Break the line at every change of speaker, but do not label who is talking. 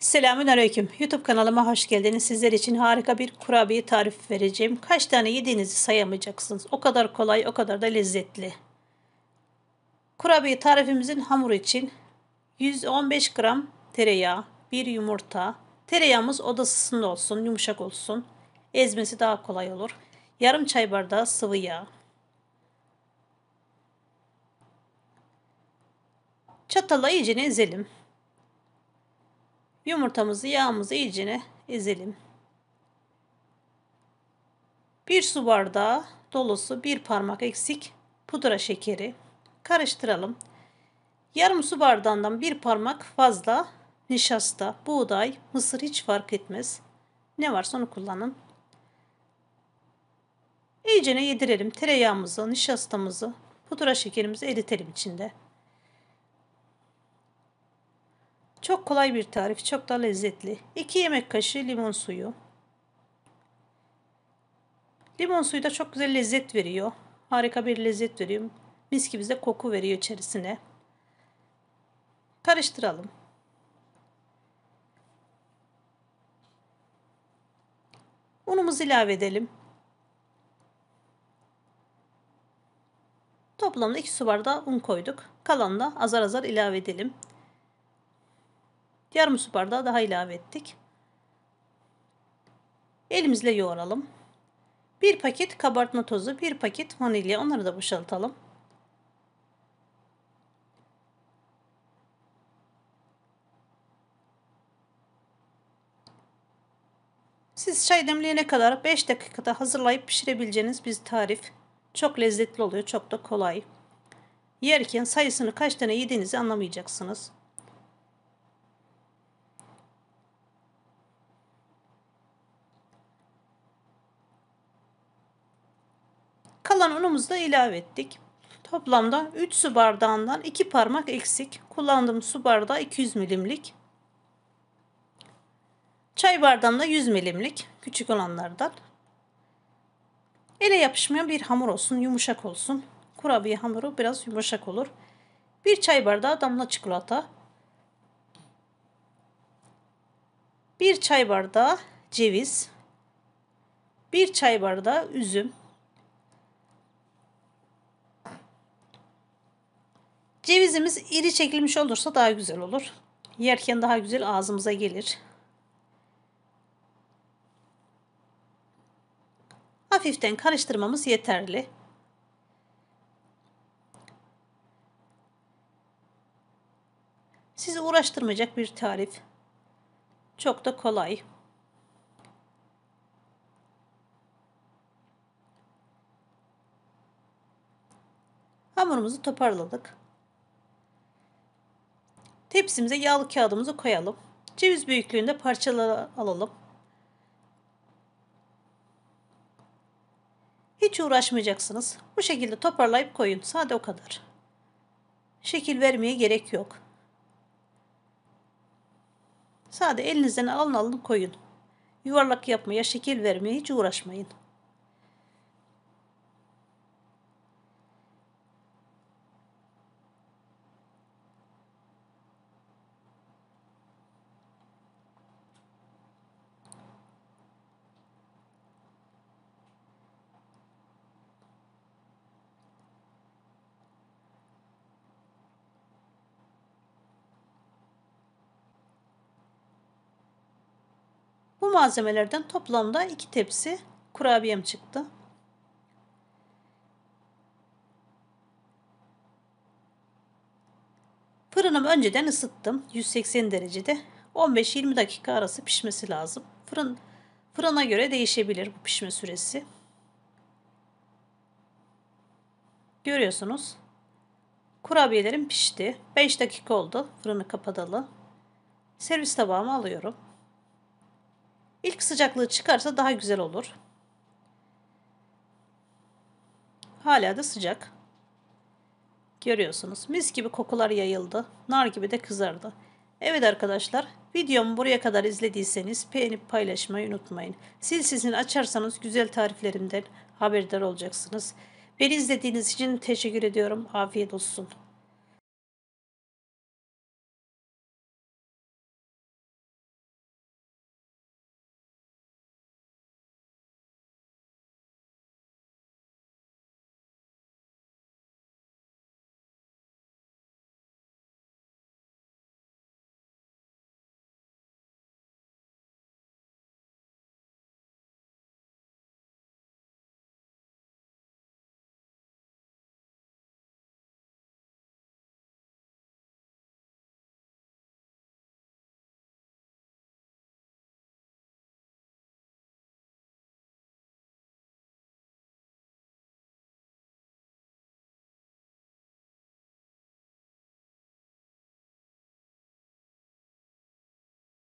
Selamünaleyküm. YouTube kanalıma hoş geldiniz. Sizler için harika bir kurabiye tarifi vereceğim. Kaç tane yediğinizi sayamayacaksınız. O kadar kolay, o kadar da lezzetli. Kurabiye tarifimizin hamuru için 115 gram tereyağı, 1 yumurta. Tereyağımız oda ısısında olsun, yumuşak olsun. Ezmesi daha kolay olur. Yarım çay bardağı sıvı yağ. Çatalla iyice ezelim. Yumurtamızı, yağımızı iyice ezelim. 1 su bardağı dolusu 1 parmak eksik pudra şekeri. Karıştıralım. Yarım su bardağından 1 parmak fazla nişasta, buğday, mısır hiç fark etmez. Ne varsa onu kullanın. İyice yedirelim. Tereyağımızı, nişastamızı, pudra şekerimizi eritelim içinde. Çok kolay bir tarif, çok da lezzetli. 2 yemek kaşığı limon suyu. Limon suyu da çok güzel lezzet veriyor. Harika bir lezzet veriyor. Mis gibi de koku veriyor içerisine. Karıştıralım. Unumuzu ilave edelim. Toplamda 2 su bardağı un koyduk. Kalanını da azar azar ilave edelim. Yarım su bardağı daha ilave ettik. Elimizle yoğuralım. 1 paket kabartma tozu, 1 paket vanilya, onları da boşaltalım. Siz çay demleyene kadar 5 dakikada hazırlayıp pişirebileceğiniz bir tarif. Çok lezzetli oluyor, çok da kolay. Yerken sayısını kaç tane yediğinizi anlamayacaksınız. Kalan unumuzu da ilave ettik. Toplamda 3 su bardağından 2 parmak eksik. Kullandığım su bardağı 200 milimlik. Çay bardağında 100 milimlik. Küçük olanlardan. Ele yapışmayan bir hamur olsun. Yumuşak olsun. Kurabiye hamuru biraz yumuşak olur. 1 çay bardağı damla çikolata. 1 çay bardağı ceviz. 1 çay bardağı üzüm. Cevizimiz iri çekilmiş olursa daha güzel olur. Yerken daha güzel ağzımıza gelir. Hafiften karıştırmamız yeterli. Sizi uğraştırmayacak bir tarif. Çok da kolay. Hamurumuzu toparladık. Tepsimize yağlı kağıdımızı koyalım. Ceviz büyüklüğünde parçalara alalım. Hiç uğraşmayacaksınız. Bu şekilde toparlayıp koyun. Sade o kadar. Şekil vermeye gerek yok. Sade elinizden alın koyun. Yuvarlak yapmaya, şekil vermeye hiç uğraşmayın. Bu malzemelerden toplamda 2 tepsi kurabiyem çıktı. Fırınımı önceden ısıttım. 180 derecede. 15-20 dakika arası pişmesi lazım. Fırına göre değişebilir bu pişme süresi. Görüyorsunuz. Kurabiyelerim pişti. 5 dakika oldu fırını kapatalı. Servis tabağıma alıyorum. İlk sıcaklığı çıkarsa daha güzel olur. Hala da sıcak. Görüyorsunuz. Mis gibi kokular yayıldı. Nar gibi de kızardı. Evet arkadaşlar, videomu buraya kadar izlediyseniz beğenip paylaşmayı unutmayın. Zil sesini açarsanız güzel tariflerimden haberdar olacaksınız. Beni izlediğiniz için teşekkür ediyorum. Afiyet olsun.